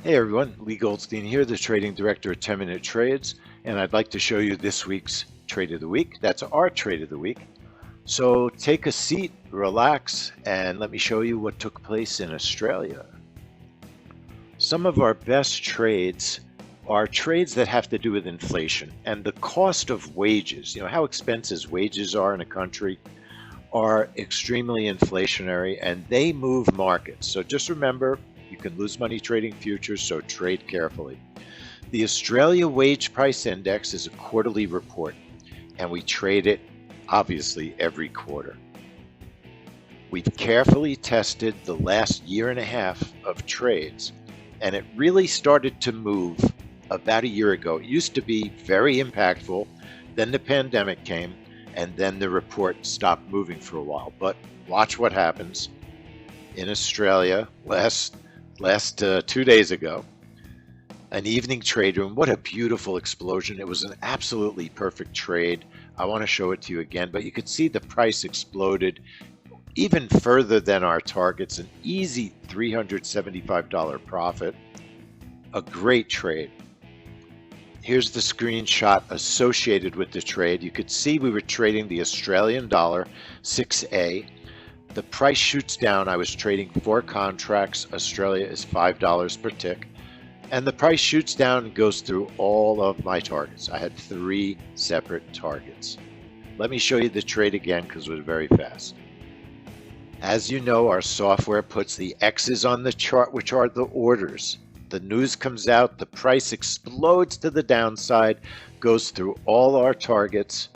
Hey everyone, Leigh Goldstein here, the Trading Director at 10 Minute Trades, and I'd like to show you this week's Trade of the Week. That's our Trade of the Week. So take a seat, relax, and let me show you what took place in Australia. Some of our best trades are trades that have to do with inflation and the cost of wages. You know, how expensive wages are in a country are extremely inflationary and they move markets. So just remember, you can lose money trading futures, so trade carefully. The Australia Wage Price Index is a quarterly report, and we trade it obviously every quarter. We've carefully tested the last year and a half of trades, and it really started to move about a year ago. It used to be very impactful, then the pandemic came, and then the report stopped moving for a while. But watch what happens in Australia last 2 days ago. An evening trade room. What a beautiful explosion. It was an absolutely perfect trade. I want to show it to you again, but you could see the price exploded even further than our targets. An easy $375 profit. A great trade. Here's the screenshot associated with the trade. You could see we were trading the Australian dollar 6A. The price shoots down. I was trading 4 contracts. Australia is $5 per tick. And the price shoots down and goes through all of my targets. I had 3 separate targets. Let me show you the trade again because it was very fast. As you know, our software puts the X's on the chart, which are the orders. The news comes out, the price explodes to the downside, goes through all our targets.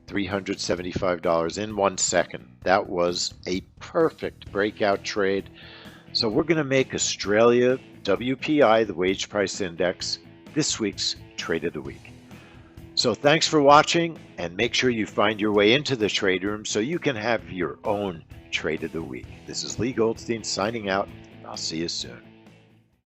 $375 in 1 second. That was a perfect breakout trade. So we're going to make Australia WPI, the Wage Price Index, this week's Trade of the Week. So thanks for watching, and make sure you find your way into the trade room so you can have your own Trade of the Week. This is Leigh Goldstein signing out. I'll see you soon.